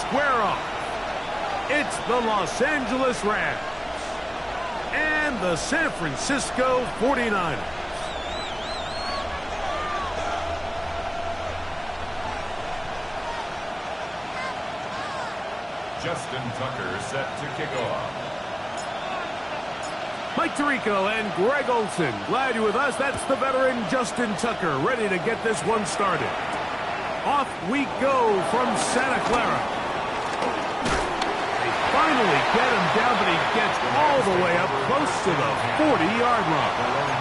square off. It's the Los Angeles Rams and the San Francisco 49ers. Justin Tucker set to kick off. Mike Tirico and Greg Olson, glad you're with us. That's the veteran Justin Tucker, ready to get this one started. Off we go from Santa Clara. They finally get him down, but he gets all the way up close to the 40-yard line.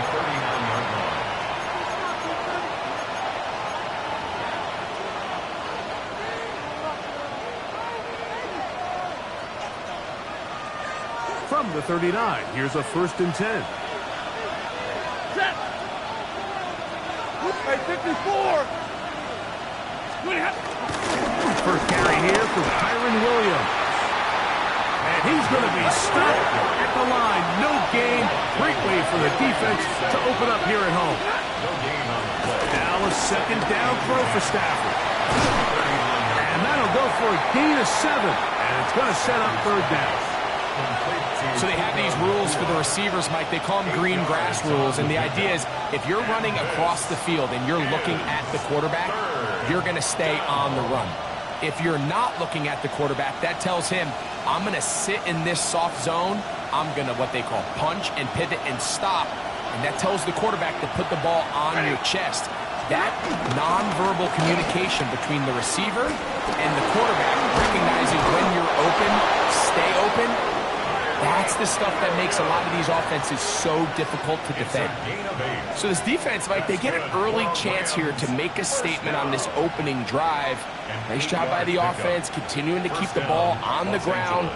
From the 39, here's a 1st and 10. Hey, 54! First carry here from Kyron Williams. And he's going to be stopped at the line. No gain. Great way for the defense to open up here at home. No gain on the play. Now a 2nd down throw for Stafford. And that'll go for a gain of 7. And it's going to set up 3rd down. So they have these rules for the receivers, Mike. They call them green grass rules. And the idea is if you're running across the field and you're looking at the quarterback, you're going to stay on the run. If you're not looking at the quarterback, that tells him, I'm going to sit in this soft zone. I'm going to what they call punch and pivot and stop. And that tells the quarterback to put the ball on your chest. That nonverbal communication between the receiver and the quarterback, recognizing when you're open, stay open, that's the stuff that makes a lot of these offenses so difficult to defend. So this defense, Mike, they get an early chance here to make a statement on this opening drive. Nice job by the offense, continuing to keep the ball on the ground.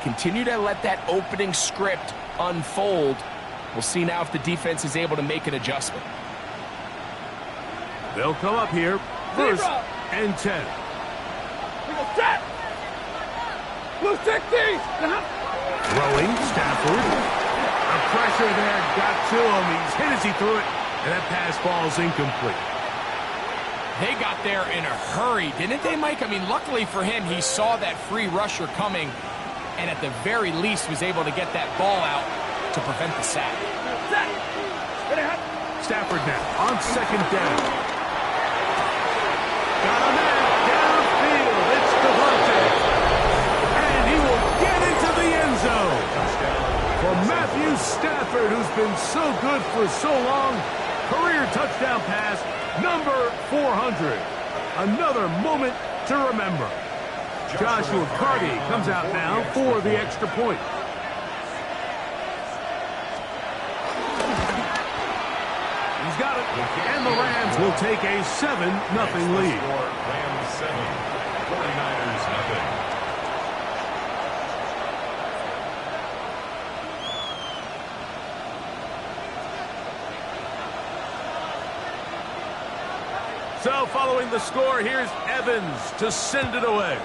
Continue to let that opening script unfold. We'll see now if the defense is able to make an adjustment. They'll come up here, 1st and 10. Blue 60! Throwing, Stafford. The pressure there got to him. He's hit as he threw it, and that pass ball's incomplete. They got there in a hurry, didn't they, Mike? I mean, luckily for him, he saw that free rusher coming, and at the very least was able to get that ball out to prevent the sack. Stafford now on 2nd down. Got a man downfield. It's Devontae. And he will get into the end zone. For Matthew Stafford, who's been so good for so long. Career touchdown pass, number 400. Another moment to remember. Joshua Carty comes out now for the extra point. He's got it. And the Rams will take a 7-0 lead. Rams 7, 49ers nothing. So following the score, here's Evans to send it away.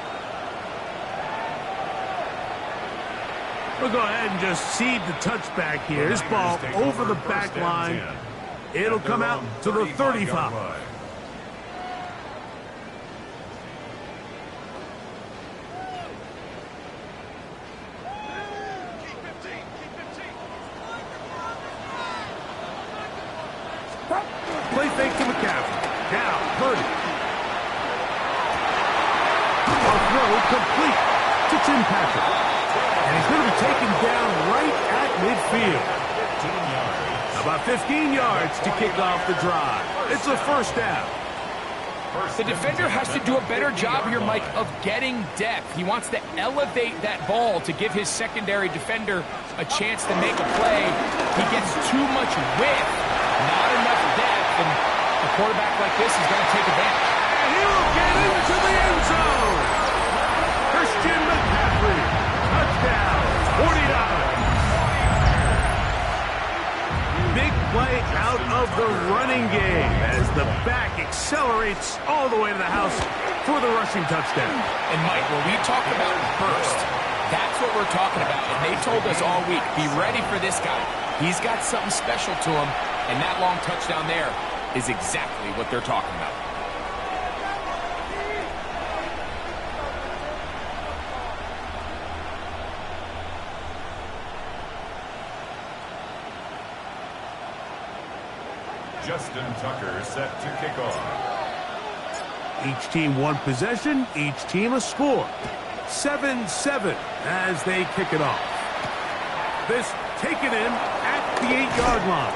We'll go ahead and just cede the touchback here. This ball over the back line. It'll come out to the 35. Play fake to McCaffrey. Now, Purdy. A throw complete to Tim Patrick. And he's going to be taken down right at midfield. About 15 yards to kick off the drive. It's a 1st down. The defender has to do a better job here, Mike, of getting depth. He wants to elevate that ball to give his secondary defender a chance to make a play. He gets too much width, not enough depth, and a quarterback like this is going to take advantage. And he will get into the end zone. Christian McCaffrey, touchdown, 49. Big play out of the running game as the back accelerates all the way to the house for the rushing touchdown. And Mike, when we talk about burst, that's what we're talking about. And they told us all week, be ready for this guy. He's got something special to him, and that long touchdown there is exactly what they're talking about. Justin Tucker set to kick off. Each team one possession, each team a score. 7-7 as they kick it off. This taken in at the 8-yard line.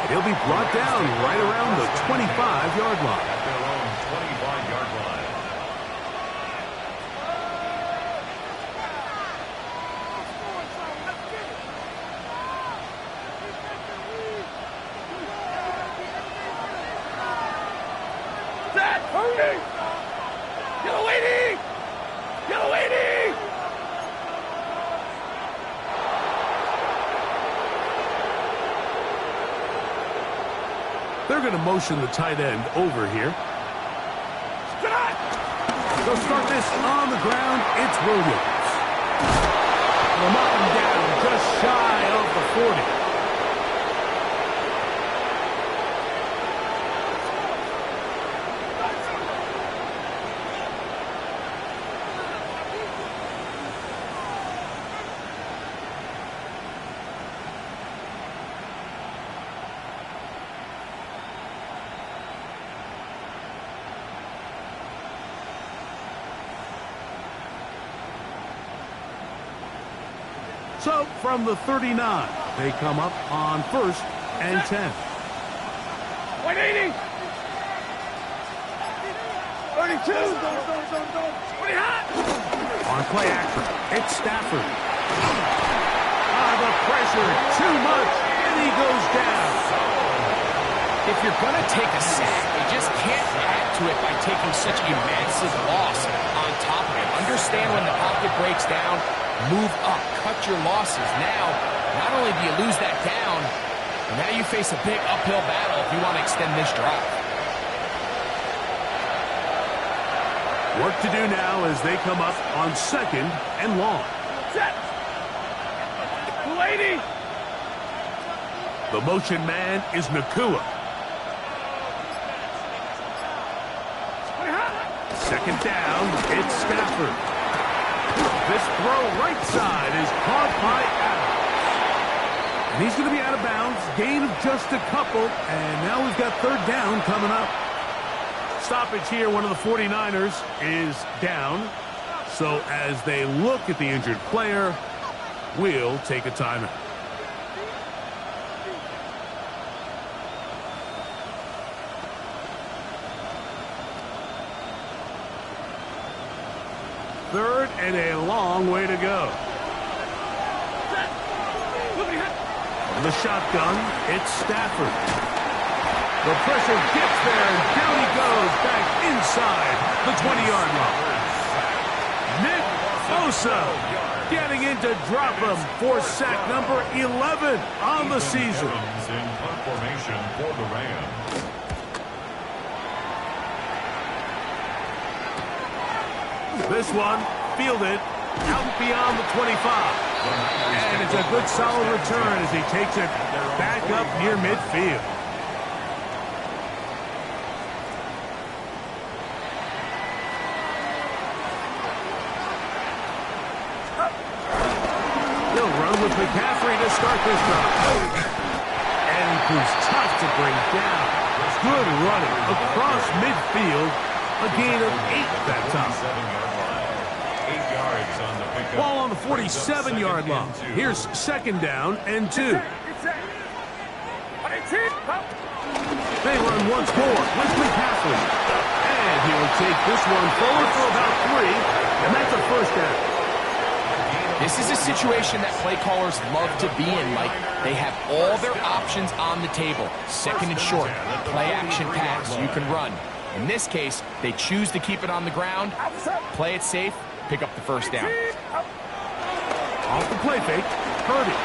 He'll be brought down right around the 25-yard line. At their own 25-yard line. Zach, hurry! Yellow lady! Yellow lady! They're going to motion the tight end over here. They'll start this on the ground. It's Williams. Them up and down, just shy of the 40. So from the 39, they come up on 1st and 10. 180! 32! Pretty hot! On play action, it's Stafford. The pressure, too much, and he goes down. If you're going to take a sack, you just can't add to it by taking such a massive loss on top of it. Understand when the pocket breaks down, move up, cut your losses. Now, not only do you lose that down, but now you face a big uphill battle if you want to extend this drive. Work to do now as they come up on 2nd and long. Set! 280! The motion man is Nakua. 2nd down, it's Stafford. This throw right side is caught by Adams. And he's going to be out of bounds. Gain of just a couple. And now we've got 3rd down coming up. Stoppage here. One of the 49ers is down. So as they look at the injured player, we'll take a timeout. Third and a long way to go. From the shotgun, it's Stafford. The pressure gets there, and down he goes back inside the 20-yard line. Nick Bosa getting in to drop him for sack number 11 on the season. In formation for the Rams. This one fielded out beyond the 25. And it's a good solid return as he takes it back up near midfield. He'll run with McCaffrey to start this drive. And he proves tough to bring down. Good running across midfield. A gain of 8 that time. Ball on the 47-yard line. Here's 2nd down and 2. They run once more with McCaffrey. And he'll take this one forward for about 3. And that's a 1st down. This is a situation that play callers love to be in, Mike. They have all their options on the table. 2nd and short, play action pass, you can run. In this case, they choose to keep it on the ground, play it safe, pick up the 1st down. Off the play fake, Purdy.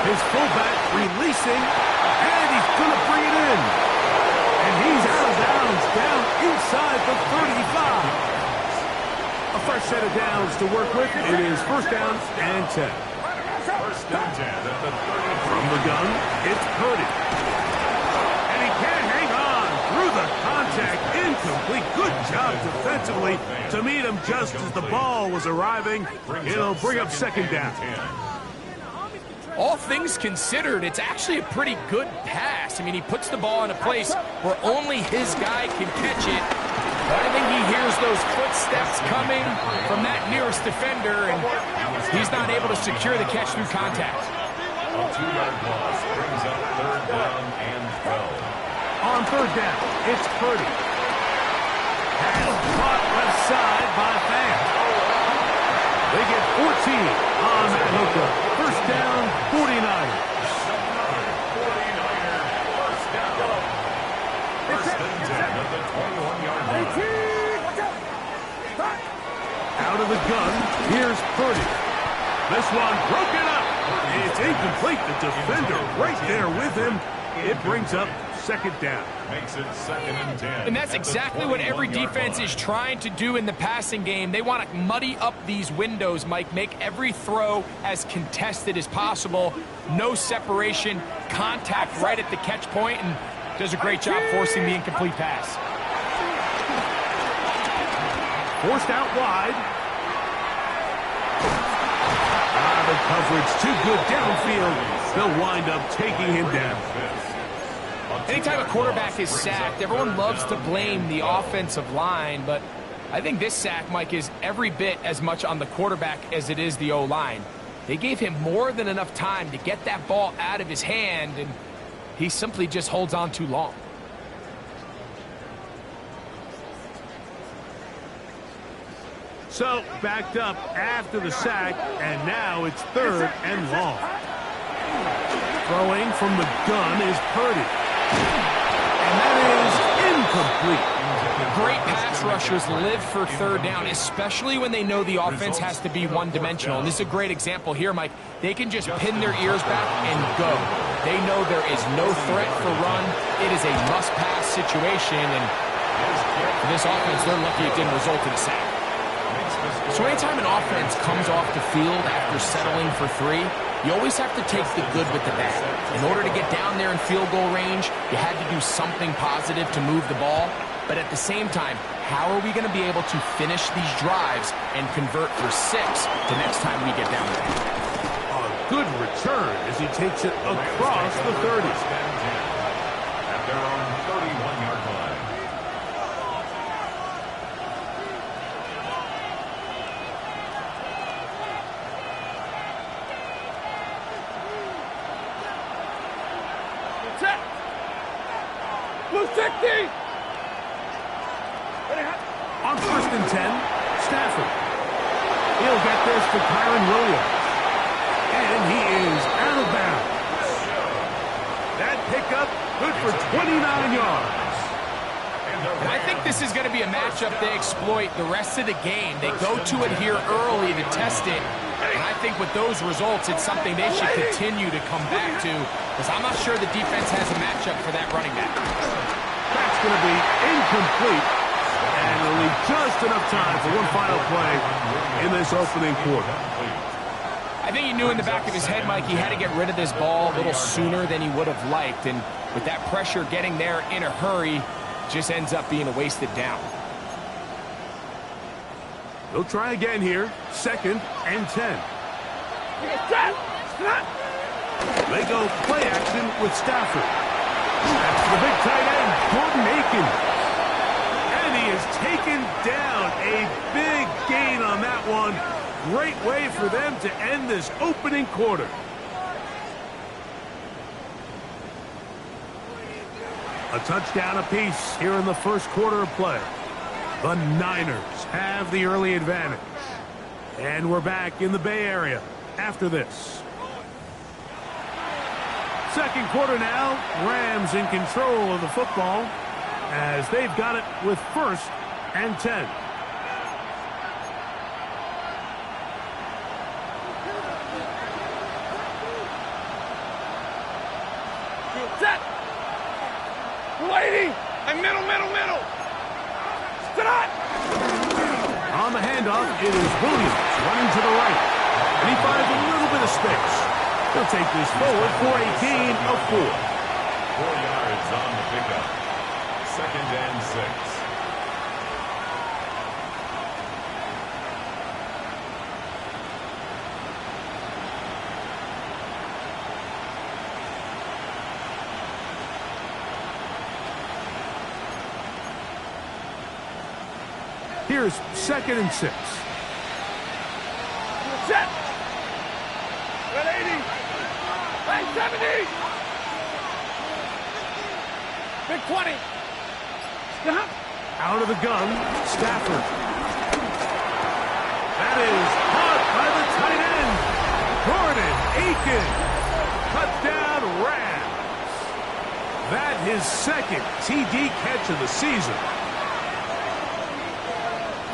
His fullback releasing, and he's going to bring it in. And he's out of bounds, down inside the 35. A fresh set of downs to work with. It is 1st down and 10. 1st and 10 at the 30. From the gun, it's Purdy. And he can't hang on through the contact. Incomplete. Good job defensively to meet him just as the ball was arriving. It'll bring up 2nd down. all things considered, it's actually a pretty good pass. I mean, he puts the ball in a place where only his guy can catch it. But I think he hears those footsteps coming from that nearest defender, and he's not able to secure the catch through contact. A 2-yard loss brings up 3rd down and 12. On 3rd down, it's Purdy. And caught left side by Fan. They get 14 on that hookup. 1st down, 49ers. 49er, 1st down. 1st and 10 at the 21-yard line. Out of the gun, here's Purdy. This one broken up. It's incomplete. The defender right there with him. It brings up 2nd down. Makes it 2nd and 10. And that's exactly what every defense is trying to do in the passing game. They want to muddy up these windows, Mike, make every throw as contested as possible. No separation, contact right at the catch point, and does a great job forcing the incomplete pass. Forced out wide. The coverage too good downfield. They'll wind up taking him down. Anytime a quarterback is sacked, everyone loves to blame the offensive line, but I think this sack, Mike, is every bit as much on the quarterback as it is the O-line. They gave him more than enough time to get that ball out of his hand, and he simply just holds on too long. So, backed up after the sack, and now it's 3rd and long. Throwing from the gun is Purdy. And that is incomplete. Great pass rushers live for 3rd down, especially when they know the offense has to be one-dimensional. And this is a great example here, Mike. They can just pin their ears back and go. They know there is no threat for run. It is a must-pass situation, and for this offense, they're lucky it didn't result in a sack. So anytime an offense comes off the field after settling for 3, you always have to take the good with the bad. In order to get down there in field goal range, you had to do something positive to move the ball. But at the same time, how are we going to be able to finish these drives and convert for 6 the next time we get down there? A good return as he takes it across the 30. At their own 31-yard line. Blue 60! On 1st and 10, Stafford. He'll get this to Kyron Williams. And he is out of bounds. That pickup good for 29 yards. And I think this is going to be a matchup they exploit the rest of the game. They go to it here early to test it. And I think with those results, it's something they should continue to come back to, because I'm not sure the defense has a matchup for that running back. That's going to be incomplete. And it'll leave just enough time for one final play in this opening quarter. I think he knew in the back of his head, Mike, he had to get rid of this ball a little sooner than he would have liked. And with that pressure getting there in a hurry, just ends up being a wasted down. They'll try again here. 2nd and 10. They go play action with Stafford. That's the big tight end, Gordon Aikens. And he is taken down. A big gain on that one. Great way for them to end this opening quarter. A touchdown apiece here in the first quarter of play. The Niners have the early advantage. And we're back in the Bay Area after this. Second quarter now, Rams in control of the football as they've got it with 1st and 10. Set! Waiting! And middle! Stop! On the handoff, it is Williams running to the right. And he finds a little bit of space. He'll take this forward for a gain of 4. 4 yards on the pickup. 2nd and 6. Here's 2nd and 6. Set. Red 80. Red 70. Big 20. Stop. Out of the gun, Stafford. That is caught by the tight end, Gordon Aiken. Touchdown Rams. That his 2nd TD catch of the season.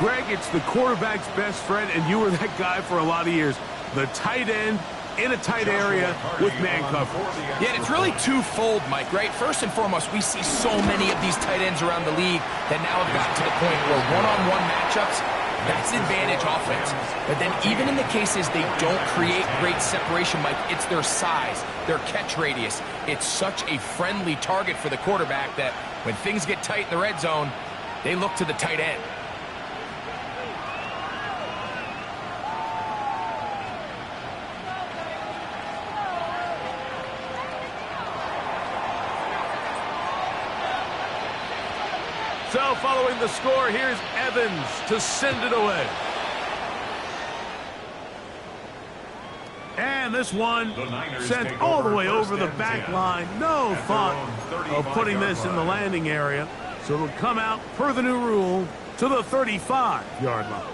Greg, it's the quarterback's best friend, and you were that guy for a lot of years. The tight end in a tight area with man coverage. Yeah, it's really twofold, Mike, right? First and foremost, we see so many of these tight ends around the league that now have gotten to the point where one-on-one matchups, that's advantage offense. But then even in the cases they don't create great separation, Mike, it's their size, their catch radius. It's such a friendly target for the quarterback that when things get tight in the red zone, they look to the tight end. So following the score, here's Evans to send it away. And this one sent all the way over the back line. No thought of putting this in the landing area. So it'll come out per the new rule to the 35-yard line.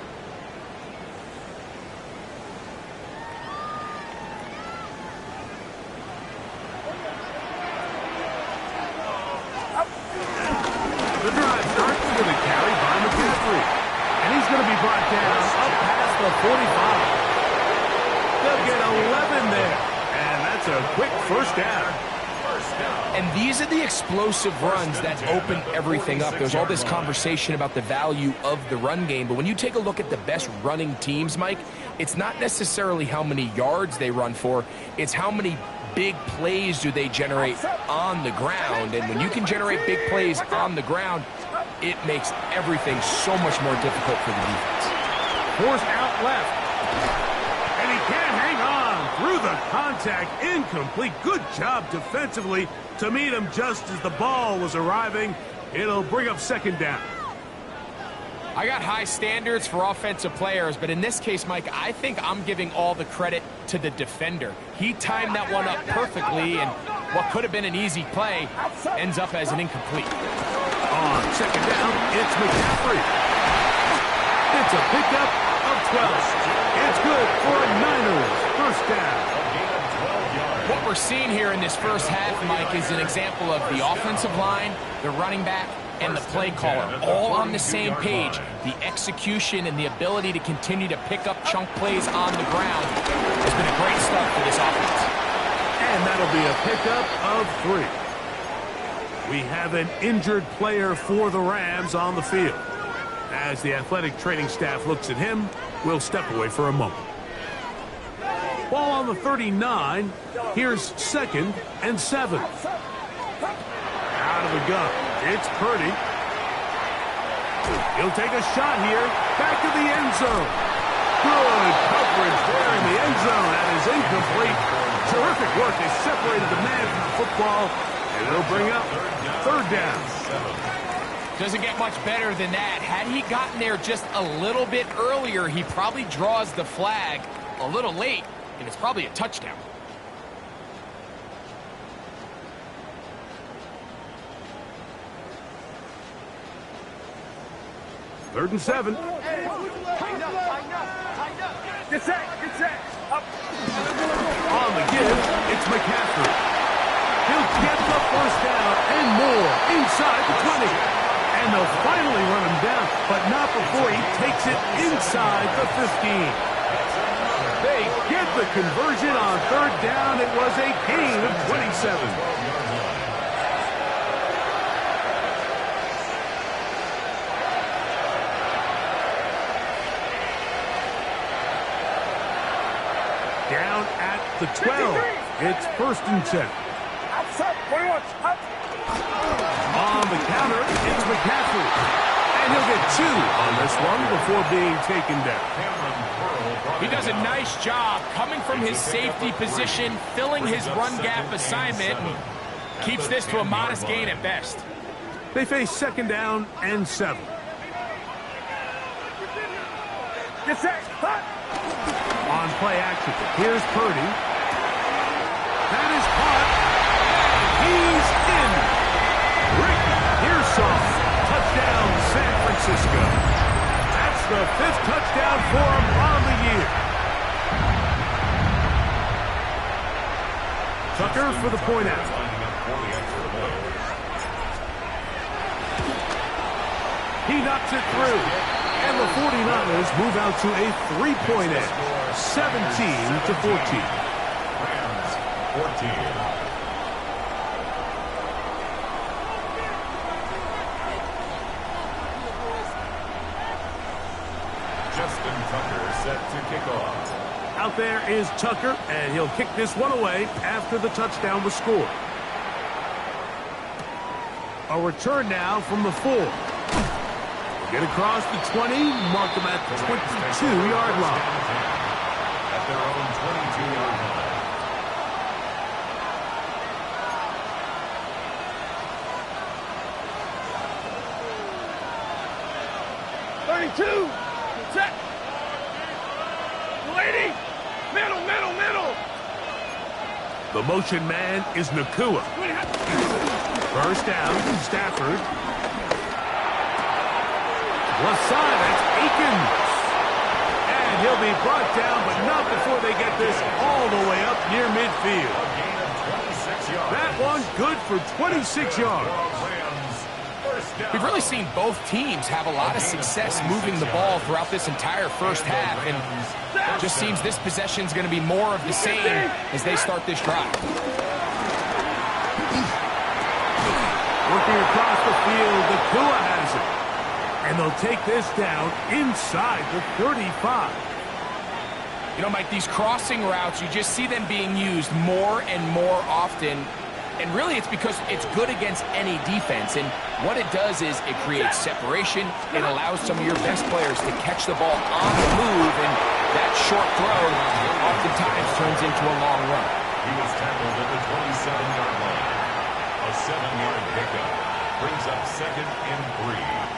The drive starts with a carry by McCaffrey. And he's going to be brought down up past the 45. They'll get 11 there. And that's a quick first down. And these are the explosive runs that open everything up. There's all this conversation about the value of the run game, but when you take a look at the best running teams, Mike, it's not necessarily how many yards they run for, it's how many big plays do they generate on the ground. And when you can generate big plays on the ground, it makes everything so much more difficult for the defense. Force out left. And he can't hang on through the contact. Incomplete. Good job defensively to meet him just as the ball was arriving. It'll bring up 2nd down. I got high standards for offensive players, but in this case, Mike, I think I'm giving all the credit to the defender. He timed that one up perfectly, and what could have been an easy play ends up as an incomplete. On 2nd down, it's McCaffrey. It's a pickup of 12. It's good for a Niners first down. What we're seeing here in this first half, Mike, is an example of the offensive line, the running back, and the play caller all on the same page. The execution and the ability to continue to pick up chunk plays on the ground has been a great start for this offense. And that'll be a pickup of 3. We have an injured player for the Rams on the field. As the athletic training staff looks at him, we'll step away for a moment. Ball on the 39. Here's 2nd and 7. Out of the gun. It's Purdy. He'll take a shot here. Back to the end zone. Good coverage there in the end zone. That is incomplete. Terrific work. They separated the man from the football. And it'll bring up 3rd down. Doesn't get much better than that. Had he gotten there just a little bit earlier, he probably draws the flag a little late, and it's probably a touchdown. Third and 7. Get set. Up. On the give, it's McCaffrey. He'll get the first down and more inside the 20. And they'll finally run him down, but not before he takes it inside the 15. They get the conversion on 3rd down. It was a gain of 27. Down at the 12. It's 1st and 10. Outside. 21. Up. On the counter, it's McCaffrey. And he'll get 2 on this one before being taken down. He does a nice job coming from his safety position, filling his run gap assignment, and keeps this to a modest gain at best. They face 2nd down and 7. Get set. Hut. On play action, here's Purdy. That is caught. He's in. Rick Pearsall. Touchdown, San Francisco. That's the 5th touchdown for him on the year. Tucker for the point out. He knocks it through. And the 49ers move out to a 3-point edge. 17-14. Rams, 14. Justin Tucker set to kick off. Out there is Tucker, and he'll kick this one away after the touchdown was scored. A return now from the 4. Get across the 20, mark them at the 22-yard line. At their own 22-yard line. 32. Set. Lady. Middle. The motion man is Nakua. First down, Stafford. Left side, that's Aikens. And he'll be brought down, but not before they get this all the way up near midfield. A gain of 26 yards. That one good for 26 yards. Rams, first down. We've really seen both teams have a lot of success moving the ball throughout this entire first half, and it just seems this possession is going to be more of the same as they start this drive. Working across the field, Nakua has it. And they'll take this down inside the 35. You know, Mike, these crossing routes, you just see them being used more and more often. And really, it's because it's good against any defense. And what it does is it creates separation. It allows some of your best players to catch the ball on the move. And that short throw oftentimes turns into a long run. He was tackled at the 27-yard line. A 7-yard pickup brings up 2nd and 3.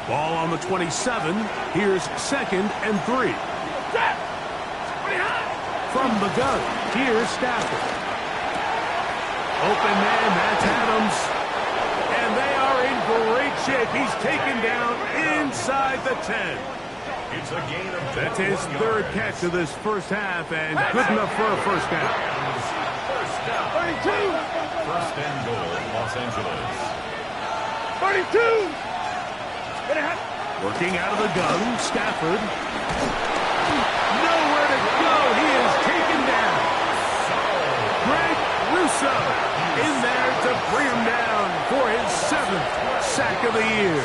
Ball on the 27. Here's 2nd and 3. From the gun, here's Stafford. Open man, that's Adams. And they are in great shape. He's taken down inside the 10. It's a gain of That's his 3rd catch of this first half, and good enough for a first down. First down. 32. First and goal, Los Angeles. 32. Working out of the gun, Stafford. Nowhere to go. He is taken down. Greg Russo in there to bring him down for his 7th sack of the year.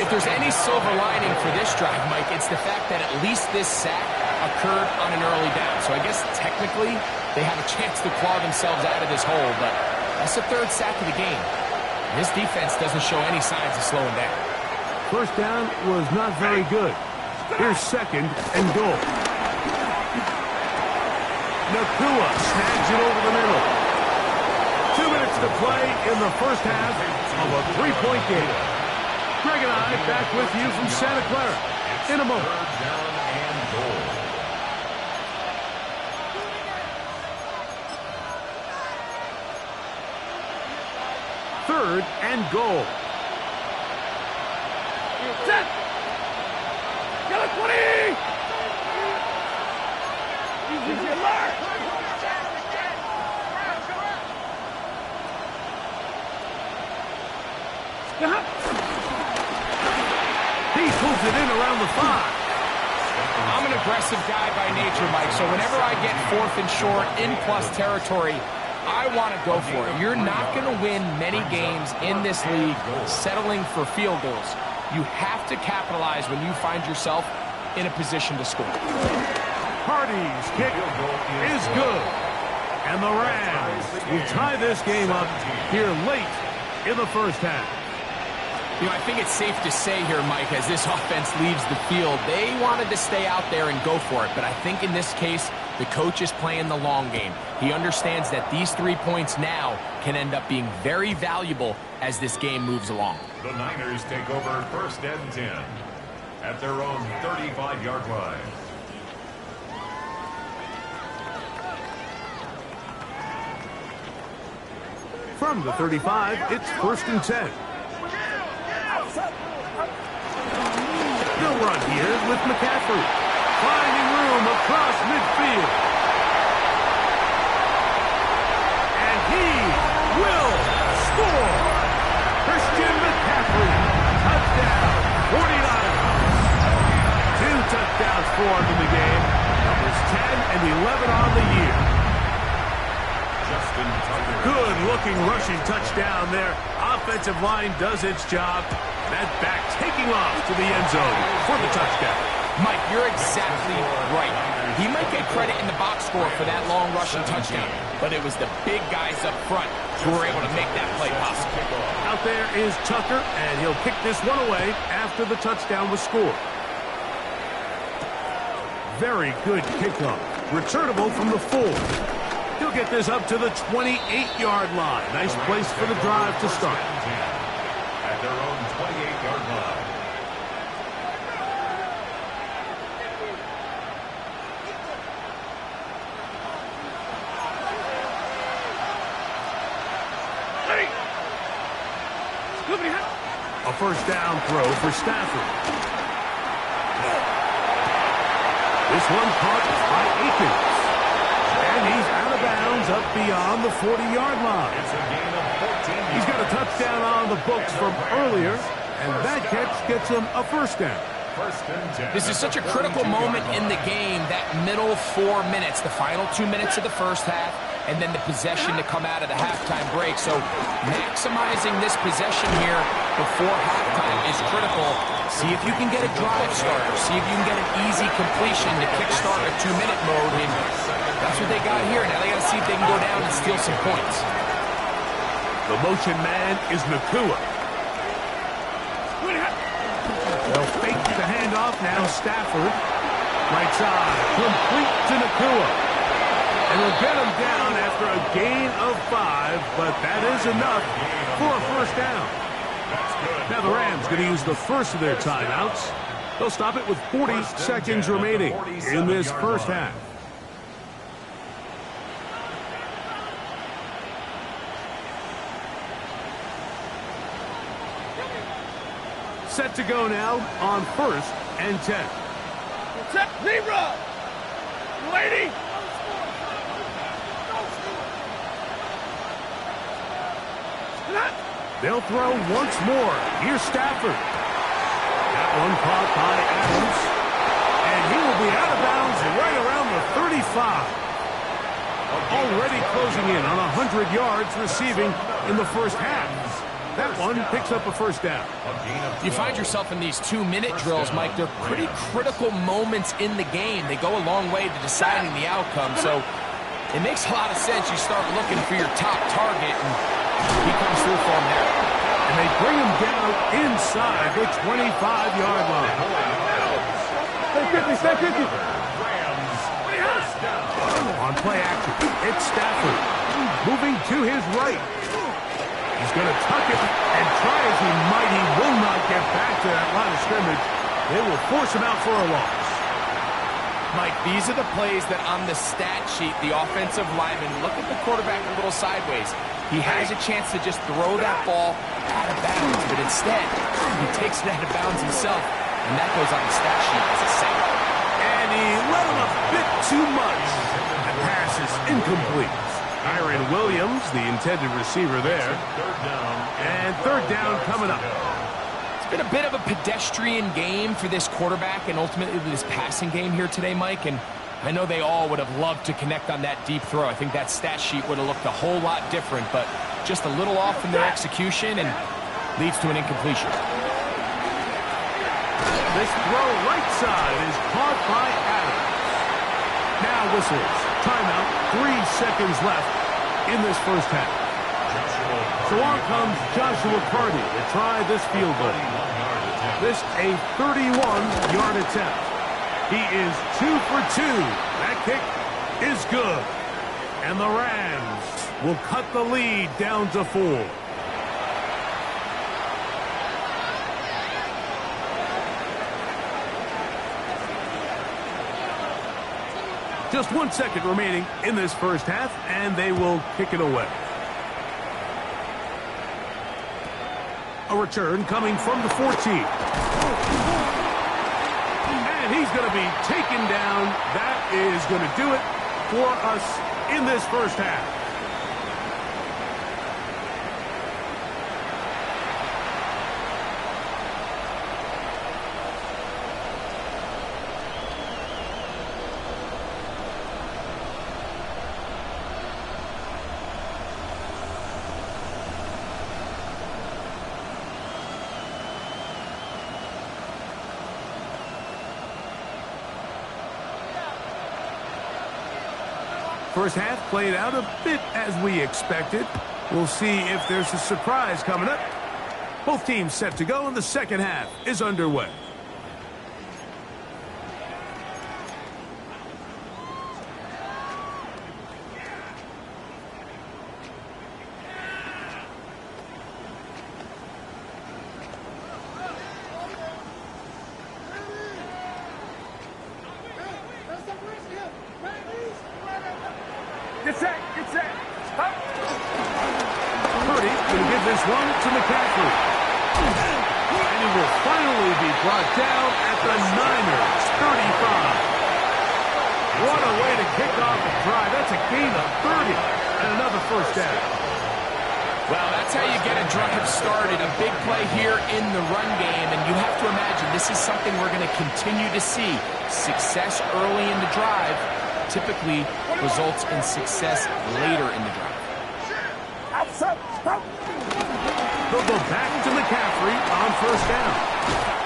If there's any silver lining for this drive, Mike, it's the fact that at least this sack occurred on an early down. So I guess technically they have a chance to claw themselves out of this hole, but that's the 3rd sack of the game. This defense doesn't show any signs of slowing down. First down was not very good. Here's 2nd and goal. Nakua snags it over the middle. 2 minutes to play in the first half of a 3-point game. Greg and I back with you from Santa Clara in a moment. 3rd down and goal. Third and goal. Set. Get a 20. Easy alert. He pulls it in around the 5. I'm an aggressive guy by nature, Mike, so whenever I get 4th and short in plus territory, I want to go for it. You're not going to win many games in this league settling for field goals. You have to capitalize when you find yourself in a position to score. Hardy's kick is good. And the Rams will tie this game up here late in the first half. You know, I think it's safe to say here, Mike, as this offense leaves the field, they wanted to stay out there and go for it. But I think in this case, The coach is playing the long game. He understands that these 3 points now can end up being very valuable as this game moves along. The Niners take over 1st and 10 at their own 35-yard line. From the 35, it's 1st and 10. They'll run here with McCaffrey, finding room across midfield. And he will score. Christian McCaffrey, touchdown, 49ers. 2 touchdowns for him in the game. Numbers 10 and 11 on the year. Good-looking rushing touchdown there. Offensive line does its job. That back taking off to the end zone for the touchdown. Mike, you're exactly right. He might get credit in the box score for that long rushing touchdown, but it was the big guys up front who were able to make that play possible. Out there is Tucker, and he'll kick this one away after the touchdown was scored. Very good kickoff. Returnable from the 4. He'll get this up to the 28-yard line. Nice place for the drive to start. At their own 28-yard line. A first down throw for Stafford. This one caught by Akins. And he's out of bounds up beyond the 40-yard line. It's a gain of 14. He's got a touchdown on the books from earlier, and that catch gets him a first down. 1st and 10. This is such a critical moment in the game, that middle 4 minutes, the final 2 minutes of the first half, and then the possession to come out of the halftime break. So maximizing this possession here before halftime is critical. See if you can get a drive starter. See if you can get an easy completion to kickstart a 2-minute mode. And that's what they got here. Now they got to see if they can go down and steal some points. The motion man is Nakua. They'll fake the handoff now. Stafford. Right side. Complete to Nakua. And we'll get him down after a gain of 5, but that is enough for a first down. Now the Rams going to use the first of their timeouts. They'll stop it with 40 seconds remaining in this first half. Set to go now on 1st and 10. Set, Libra! Lady! They'll throw once more. Here's Stafford. That one caught by Adams. And he will be out of bounds right around the 35. Already closing in on 100 yards receiving in the first half. That one picks up a first down. You find yourself in these 2-minute drills, Mike. They're pretty critical moments in the game. They go a long way to deciding the outcome. So it makes a lot of sense. You start looking for your top target, and he comes through for him there. And they bring him down inside the 25-yard line. Stay 50. On play action, it's Stafford. Moving to his right. He's going to tuck it, and try as he might, he will not get back to that line of scrimmage. They will force him out for a loss. Mike, these are the plays that on the stat sheet, the offensive lineman, look at the quarterback a little sideways. He has a chance to just throw that ball out of bounds, but instead, he takes it out of bounds himself, and that goes on the stat sheet as a sack. And he let him a bit too much. The pass is incomplete. Kyron Williams, the intended receiver there. And third down coming up. It's been a bit of a pedestrian game for this quarterback and ultimately this passing game here today, Mike. And I know they all would have loved to connect on that deep throw. I think that stat sheet would have looked a whole lot different, but just a little off in their execution and leads to an incompletion. This throw right side is caught by Adams. Now whistles. Timeout. 3 seconds left in this first half. So on comes Joshua Carty to try this field goal. This a 31-yard attempt. He is 2 for 2. That kick is good. And the Rams will cut the lead down to 4. Just 1 second remaining in this first half, and they will kick it away. A return coming from the 14. And he's going to be taken down. That is going to do it for us in this first half. First half played out a bit as we expected. We'll see if there's a surprise coming up. Both teams set to go, and the second half is underway. Get set, get set. Stop. Purdy going to give this one to McCaffrey. And he will finally be brought down at the Niners 35. What a way to kick off the drive. That's a gain of 30 and another first down. Well, that's how you get a drive started. A big play here in the run game, and you have to imagine this is something we're going to continue to see. Success early in the drive typically results in success later in the drive. They'll go back to McCaffrey on first down.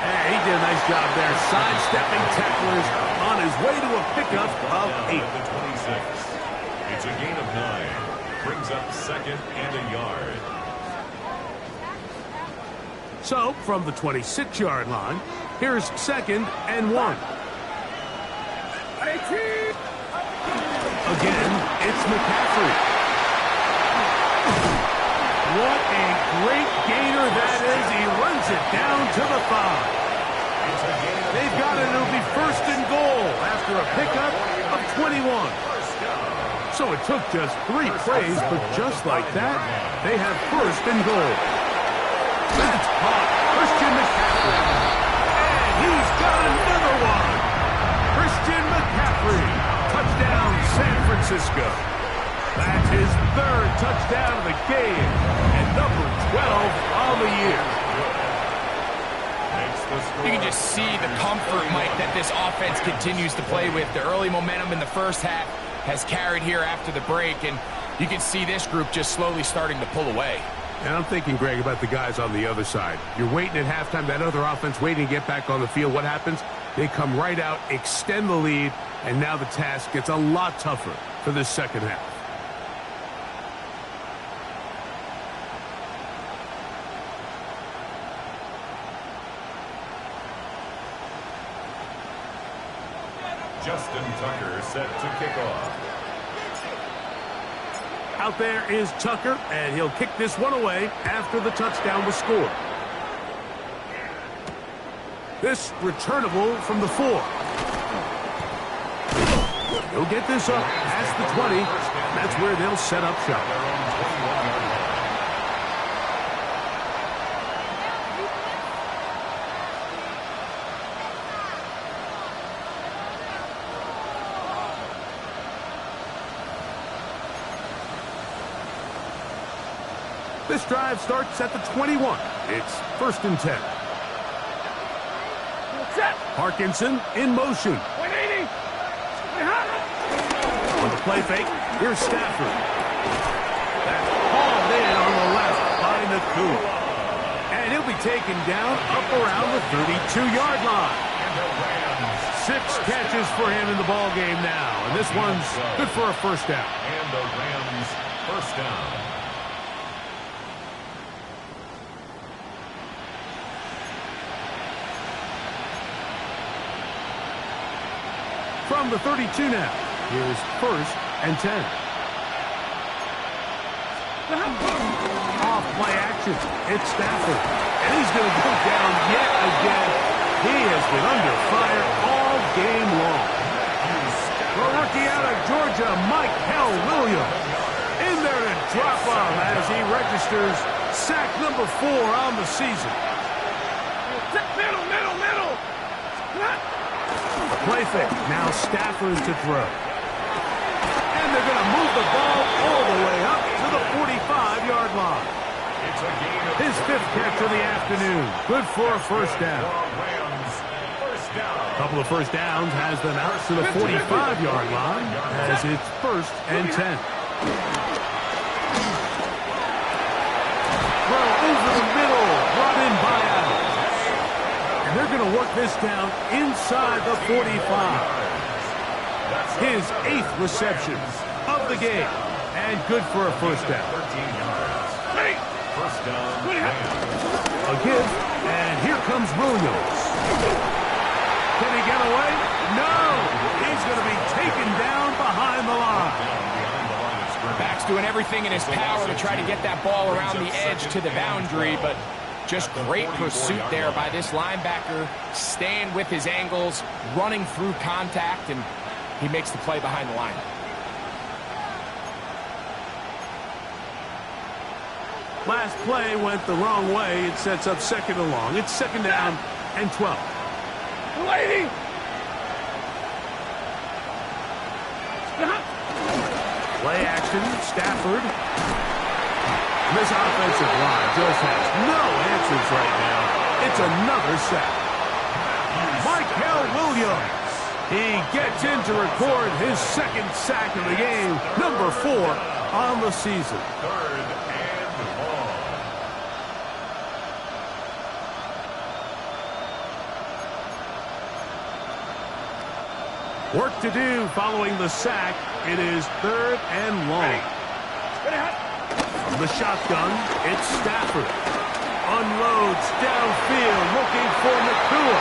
And he did a nice job there, sidestepping tacklers on his way to a pickup of 8. It's a gain of 9. Brings up second and a yard. So, from the 26-yard line, here's second and 1. Again, it's McCaffrey. What a great gainer that is. He runs it down to the 5. They've got it. It'll be first and goal after a pickup of 21. So it took just 3 plays, but just like that, they have first and goal. That's caught. Christian McCaffrey. And he's got another one. Christian McCaffrey. Touchdown, San Francisco. That's his 3rd touchdown of the game and number 12 on the year. You can just see the comfort, Mike, that this offense continues to play with. The early momentum in the first half has carried here after the break, and you can see this group just slowly starting to pull away. And I'm thinking, Greg, about the guys on the other side. You're waiting at halftime, that other offense waiting to get back on the field. What happens? They come right out, extend the lead, and now the task gets a lot tougher for this second half. Justin Tucker set to kick off. Out there is Tucker, and he'll kick this one away after the touchdown was scored. This returnable from the 4. He'll get this up past the 20. That's where they'll set up shop. This drive starts at the 21. It's first and 10. Parkinson in motion. 180. On the play fake, here's Stafford. That's hauled in on the left by Naku. And he'll be taken down up around the 32-yard line. 6 catches for him in the ball game now. And this one's good for a first down. And the Rams first down. From the 32 now, Here's 1st and 10. Off play action. It's Stafford. And he's going to go down yet again. He has been under fire all game long. The rookie out of Georgia, Williams. In there to drop him as he registers sack number 4 on the season. Middle. Play fake. Now Stafford to throw. And they're going to move the ball all the way up to the 45-yard line. His 5th catch of the afternoon. Good for a first down. A couple of first downs has them out to the 45-yard line as it's 1st and 10. Throw over the middle. Brought in by Adams. And they're going to work this down inside the 45. His 8th reception of the game. And good for a first down. First down. A give. And here comes Williams. Can he get away? No! He's going to be taken down behind the line. Back's doing everything in his power to try to get that ball around the edge to the boundary, but just great pursuit there by this linebacker, staying with his angles, running through contact, and he makes the play behind the line. Last play went the wrong way. It sets up 2nd and long. It's 2nd down and 12. Lady! Play action, Stafford. This offensive line just has no answers right now. It's another sack. Williams. He gets in to record his 2nd sack of the game, number 4 on the season. 3rd and long. Work to do following the sack. It is 3rd and long. From the shotgun, it's Stafford. Unloads downfield, looking for Nakua.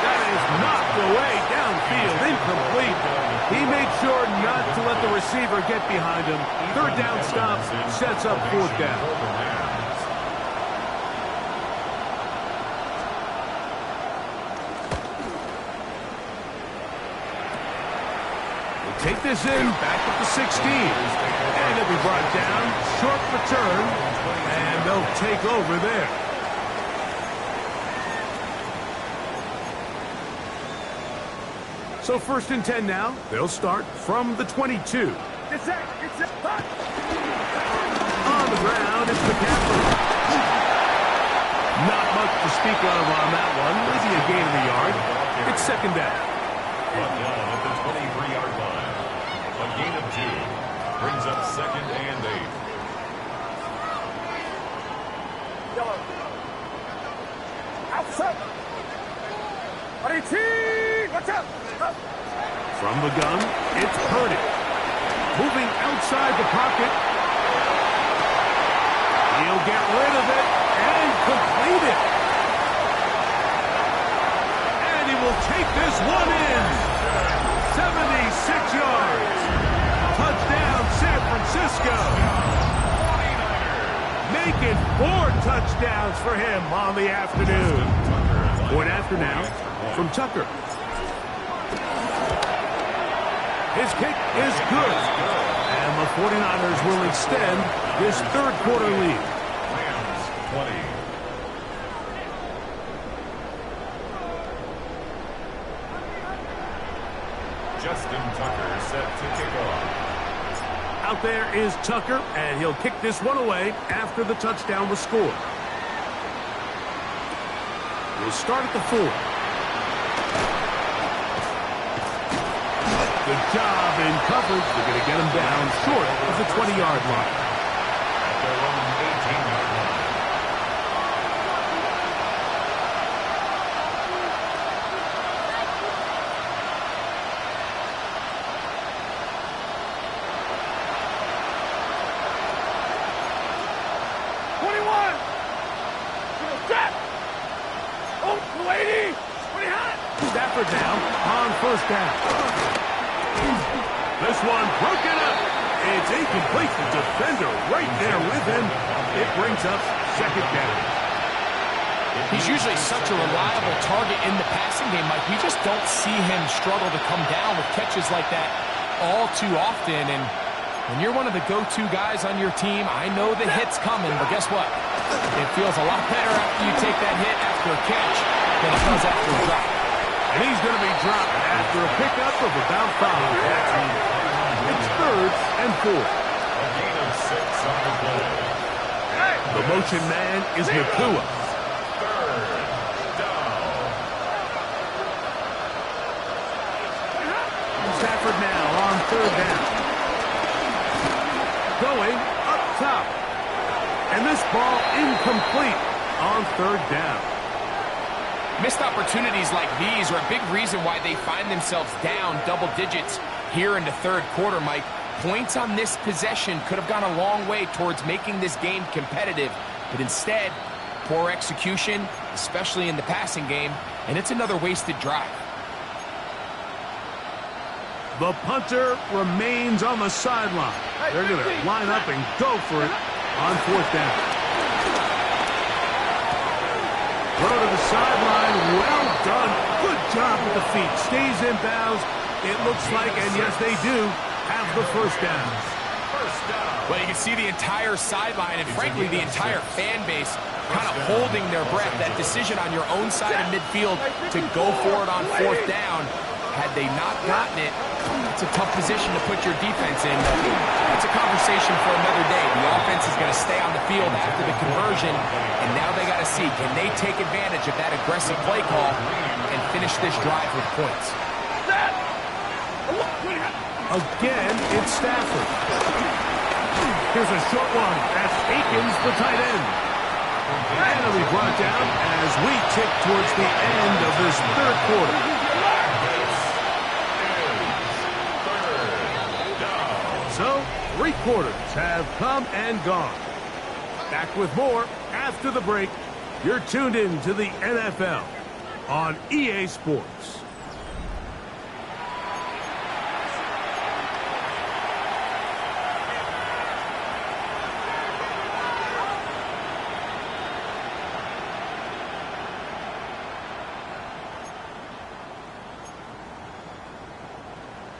That is knocked away downfield, incomplete. He made sure not to let the receiver get behind him. 3rd down stop sets up 4th down. Take this in, back at the 16. And it'll be brought down, short return, and they'll take over there. So 1st and 10 now. They'll start from the 22. It's it. On the ground, it's McCaffrey. Not much to speak of on that one. Maybe a gain of the yard. It's 2nd down. But down at the 23-yard line. A gain of 2 brings up 2nd and 8. Yellow. Outside. Watch out. From the gun, it's Purdy. Moving outside the pocket. He'll get rid of it and complete it. And he will take this one in. 76 yards. Touchdown, San Francisco. Make it 4 touchdowns for him on the afternoon. Point after now from Tucker. His kick is good. And the 49ers will extend this 3rd quarter lead. Rams 20. Justin Tucker set to kick off. Out there is Tucker, and he'll kick this one away after the touchdown was scored. We'll start at the 4. Good job in coverage. They're going to get him down short of the 20-yard line. At their own 18-yard line. Stafford now on 1st down. This one broken up. It's incomplete. The defender right there with him. It brings up second down. He's usually such a reliable target in the passing game, Mike. We just don't see him struggle to come down with catches like that all too often. And when you're one of the go-to guys on your team, I know the hit's coming, but guess what? It feels a lot better after you take that hit after a catch than it does after a drop. And he's going to be dropped after a pickup of about 5. It's 3rd and 4. A gain of 6 on the play. The motion man is Nakua. 3rd down. Stafford now on 3rd down. Going up top. And this ball incomplete on 3rd down. Missed opportunities like these are a big reason why they find themselves down double digits here in the 3rd quarter, Mike. Points on this possession could have gone a long way towards making this game competitive, but instead, poor execution, especially in the passing game, and it's another wasted drive. The punter remains on the sideline. They're going to line up and go for it on 4th down. Throw to the sideline. Well done. Good job with the feet. Stays in bounds. It looks like, and yes, they do, have the 1st down. Well, you can see the entire sideline and, frankly, the entire fan base kind of holding their breath. That decision on your own side of midfield to go for it on 4th down, had they not gotten it, it's a tough position to put your defense in. That's a conversation for another day. The offense is going to stay on the field after the conversion, and now they got to see, can they take advantage of that aggressive play call and finish this drive with points? Again, it's Stafford. Here's a short one. That's Akins, the tight end. And it'll be brought down as we tick towards the end of this 3rd quarter. So, 3 quarters have come and gone. Back with more after the break. You're tuned in to the NFL on EA Sports.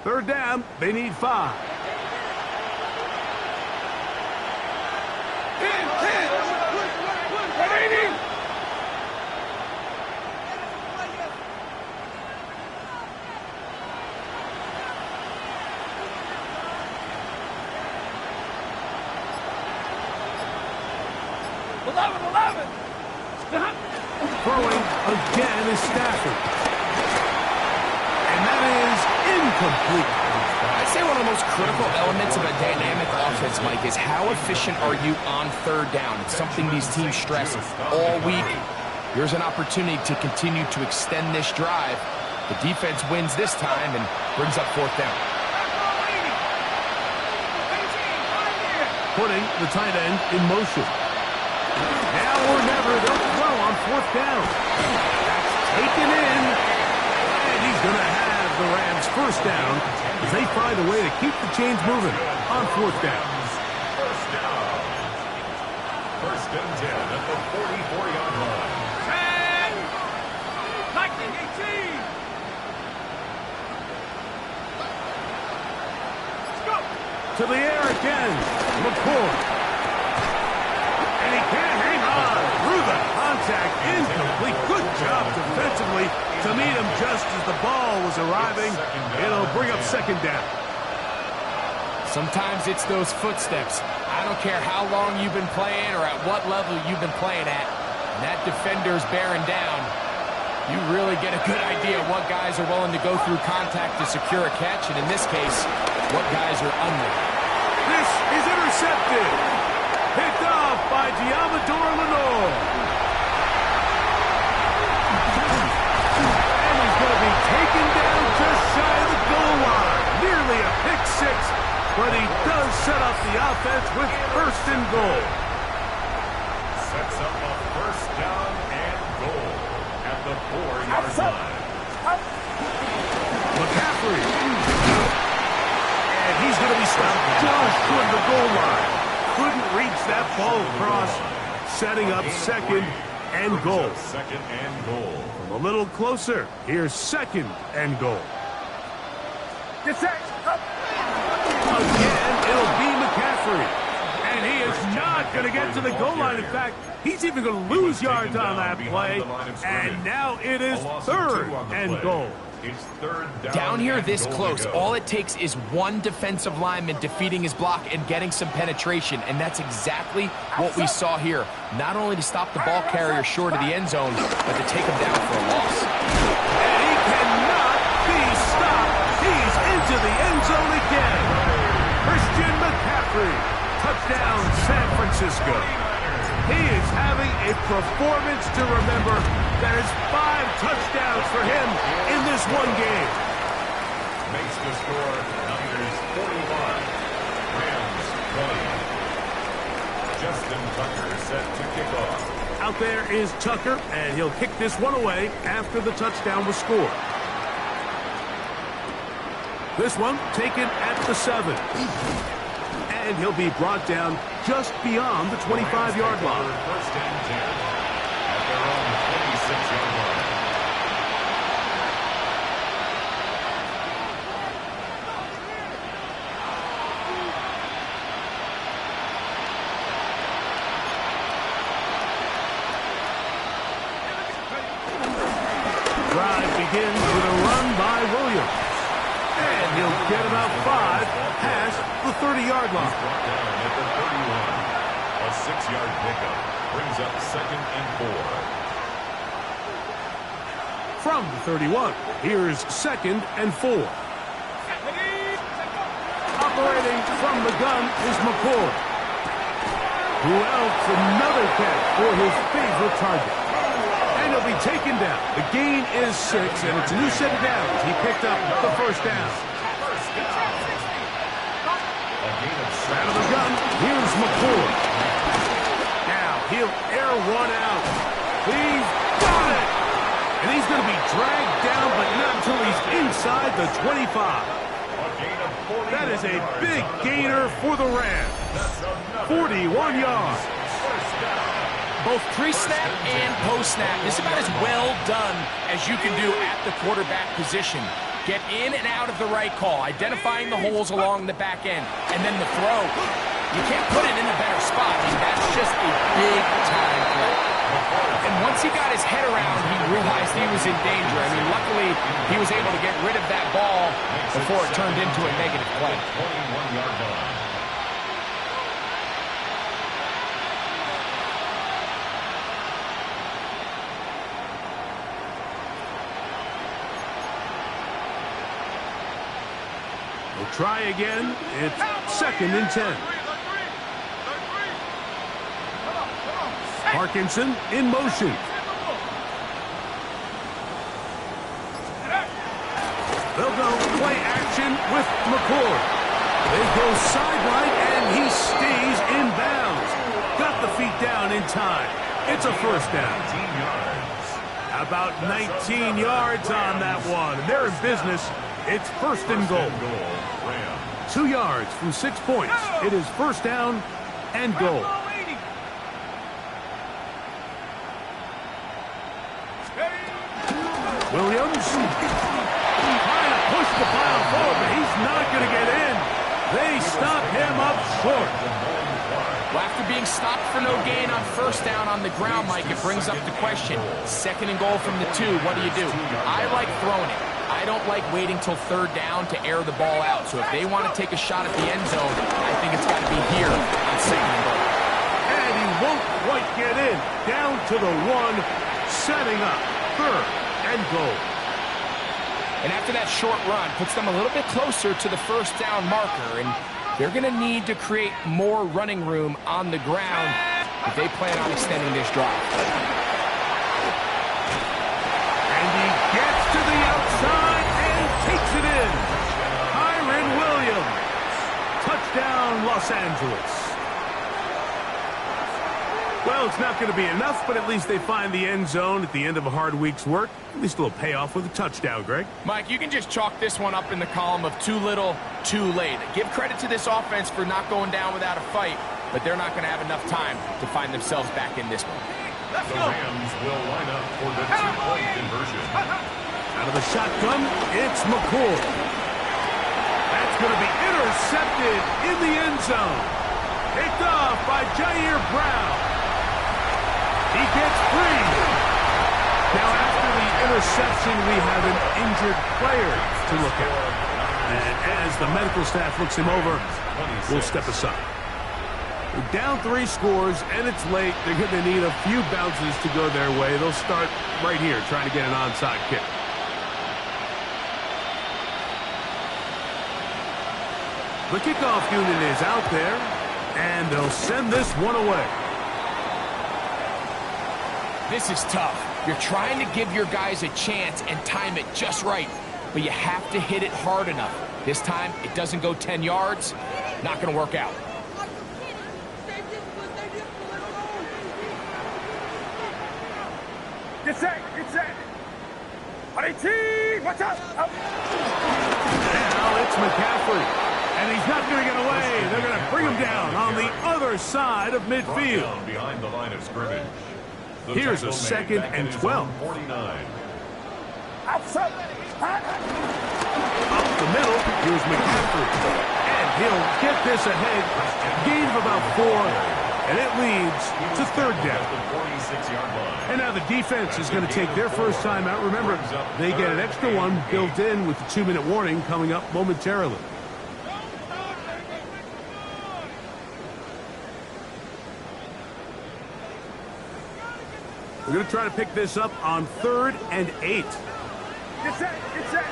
Third down, they need 5. 11. Throwing again is Stafford. And that is incomplete. I'd say one of the most critical elements of a dynamic offense, Mike, is how efficient are you on 3rd down? It's something these teams stress all week. Here's an opportunity to continue to extend this drive. The defense wins this time and brings up 4th down. Putting the tight end in motion. Now or never, they'll throw on 4th down. That's taken in. And he's going to have the Rams 1st down as they find a way to keep the chains moving on 4th down. 1st down. 1st and 10 at the 44-yard line. 10, 19, 18. Let's go. To the air again. McCoy. And he can't hang on through the contact. Incomplete. Good job defensively to meet him just as the ball was arriving. It'll bring up 2nd down. Sometimes it's those footsteps. I don't care how long you've been playing or at what level you've been playing at. And that defender's bearing down. You really get a good idea of what guys are willing to go through contact to secure a catch, and in this case, what guys are unwilling. This is intercepted. Picked off by Diamador Lenore. And he's going to be taken down just shy of the goal line. Nearly a pick 6, but he does set up the offense with 1st and goal. Sets up a 1st down and goal at the 4-yard line. McCaffrey. reach that ball across, setting up second and goal. Second and goal. A little closer. Here's second and goal. Get set. Up. Again, it'll be McCaffrey. And he is not going to get to the goal line. In fact, he's even going to lose yards on that play. And now it is third and goal. It's third Down here this close, all it takes is one defensive lineman defeating his block and getting some penetration, and that's exactly what we saw here. Not only to stop the ball carrier short of the end zone, but to take him down for a loss. And he cannot be stopped. He's into the end zone again. Christian McCaffrey, touchdown San Francisco. He is having a performance to remember. There's 5 touchdowns for him in this one game. Makes the score Niners 41, Rams 20. Justin Tucker set to kick off. Out there is Tucker, and he'll kick this one away after the touchdown was scored. This one taken at the 7. And he'll be brought down just beyond the 25-yard line. First and 10 at their own 26-yard line. Drive begins with a run by Williams. And he'll get about 5 past the 30-yard line. Brought down at the 31. A 6-yard pickup brings up second and 4. From the 31, here's second and 4. Operating from the gun is McCoy. Who else? Another catch for his favorite target. And he'll be taken down. The gain is 6, and it's a new set of downs. He picked up the first down. Out of the gun, here's McCoy. Now he'll air one out. He's got it! And he's going to be dragged down, but not until he's inside the 25. That is a big gainer for the Rams. 41 yards. Both pre-snap and post-snap, this is about as well done as you can do at the quarterback position. Get in and out of the right call, identifying the holes along the back end, and then the throw. You can't put it in a better spot. I mean, that's just a big-time play. And once he got his head around, he realized he was in danger. I mean, luckily, he was able to get rid of that ball before it turned into a negative play. 21-yard line. We'll try again. It's second and 10. Parkinson in motion. They'll go play action with McCoy. They go sideline, and he stays in bounds. Got the feet down in time. It's a first down. 19 yards. About 19 yards on that one. They're in business. It's first and goal. 2 yards from 6 points. It is first down and goal. Williams trying to push the pile forward, but he's not going to get in. They stop him up short. Well, after being stopped for no gain on first down on the ground, Mike, it brings up the question. Second and goal from the 2, what do? I like throwing it. I don't like waiting till third down to air the ball out. So if they want to take a shot at the end zone, I think it's got to be here on second and goal. And he won't quite get in. Down to the 1, setting up third and goal. And after that short run, puts them a little bit closer to the first down marker. And they're going to need to create more running room on the ground if they plan on extending this drive. And he gets to the outside and takes it in. Kyren Williams. Touchdown, Los Angeles. Well, it's not going to be enough, but at least they find the end zone at the end of a hard week's work. At least a little payoff with a touchdown, Greg. Mike, you can just chalk this one up in the column of too little, too late. Give credit to this offense for not going down without a fight, but they're not going to have enough time to find themselves back in this one. The Rams will line up for the two-point conversion. Out of the shotgun, it's McCool. That's going to be intercepted in the end zone. Picked off by Jair Brown. He gets free. Now, after the interception, we have an injured player to look at. And as the medical staff looks him over, we'll step aside. They're down 3 scores, and it's late. They're going to need a few bounces to go their way. They'll start right here, trying to get an onside kick. The kickoff unit is out there, and they'll send this one away. This is tough. You're trying to give your guys a chance and time it just right, but you have to hit it hard enough. This time, it doesn't go 10 yards. Not going to work out. Get set, get set. Watch out. Now it's McCaffrey, and he's not going to get away. They're going to bring him down on the other side of midfield. Behind the line of scrimmage. Here's a 2nd and 12. 49. Outside. Up the middle, here's McCaffrey. And he'll get this ahead. Gain of about 4, and it leads to 3rd down. And now the defense is going to take their first time out. Remember, they get an extra one built in with the 2-minute warning coming up momentarily. We're going to try to pick this up on 3rd and 8. Get set, get set.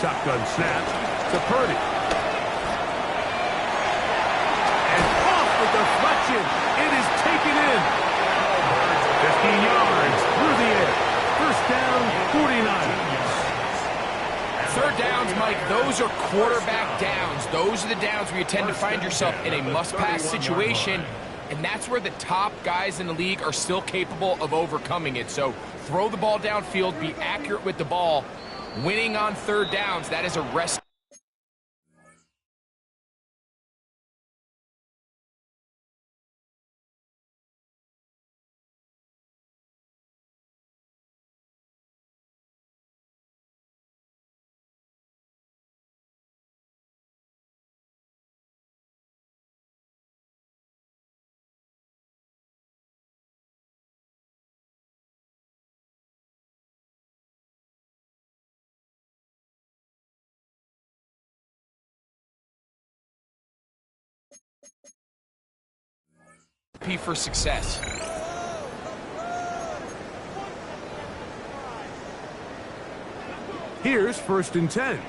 Shotgun snap to Purdy. And off the deflection. It is taken in. 15 yards through the air. First down, 49. 3rd downs, Mike, those are quarterback downs. Those are the downs where you tend to find yourself in a must-pass situation, and that's where the top guys in the league are still capable of overcoming it. So throw the ball downfield, be accurate with the ball. Winning on 3rd downs, that is a recipe. For success. Here's 1st and 10.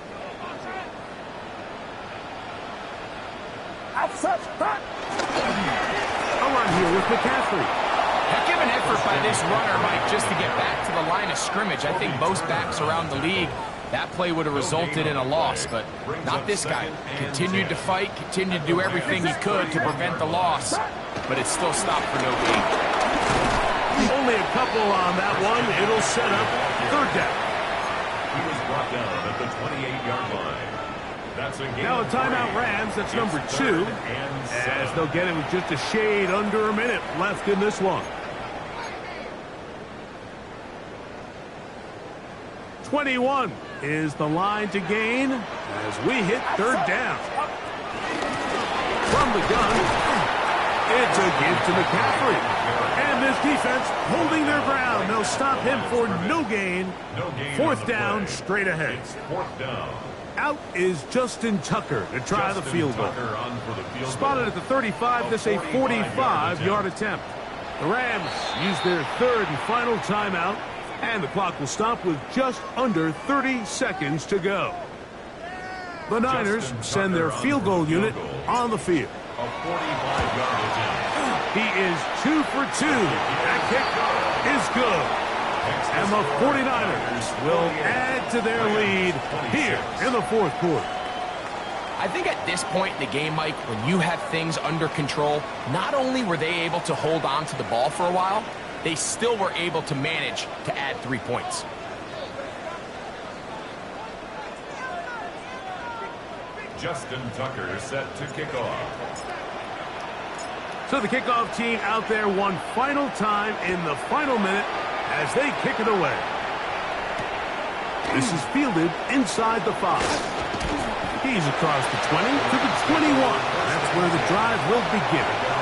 Outside. A run here with McCaffrey. Heck of an effort by this runner, Mike, just to get back to the line of scrimmage. I think most backs around the league, that play would have resulted in a loss, but not this guy. Continued to fight, continued to do everything he could to prevent the loss, but it's still stopped for no gain. Only a couple on that one. It'll set up 3rd down. He was brought down at the 28-yard line. That's a game. Now a timeout Rams. That's number 2. As they'll get it with just a shade under a minute left in this one. 21 is the line to gain as we hit 3rd down. From the gun, it's a give to McCaffrey. And this defense holding their ground. They'll stop him for no gain. 4th down, straight ahead. 4th down. Out is Justin Tucker to try the field goal. Spotted at the 35, this a 45-yard attempt. The Rams use their 3rd and final timeout, and the clock will stop with just under 30 seconds to go. The Niners send their field goal unit on the field. A 45-yard attempt. He is 2 for 2. That kick is good. And the 49ers will add to their lead here in the 4th quarter. I think at this point in the game, Mike, when you have things under control, not only were they able to hold on to the ball for a while, they still were able to manage to add 3 points. Justin Tucker set to kick off. So the kickoff team out there one final time in the final minute as they kick it away. This is fielded inside the 5. He's across the 20 to the 21. That's where the drive will begin.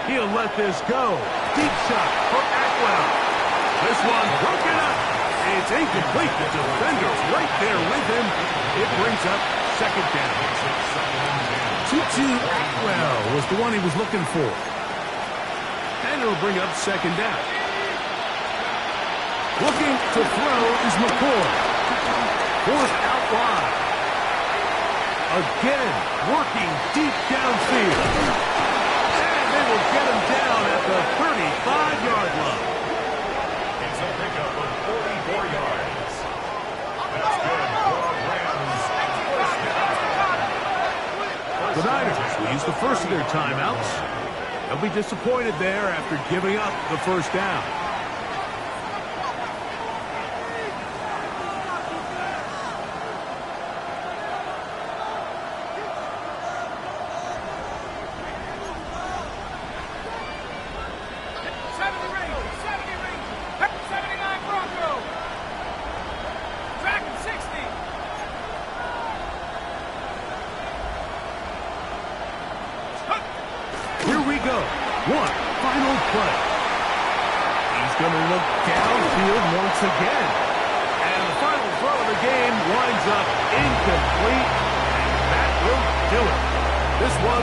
He'll let this go. Deep shot for Atwell. This one broken up. It's incomplete. The defender right there with him. It brings up second down. Tutu Atwell was the one he was looking for. And it'll bring up second down. Looking to throw is McCoy. Forced out wide. Again, working deep downfield. They will get him down at the 35-yard line. It's a pickup of 44 yards. That's good for Rams. The Niners will use the first of their timeouts. They'll be disappointed there after giving up the first down. One final play. He's going to look downfield once again. And the final throw of the game winds up incomplete. And that will do it. This one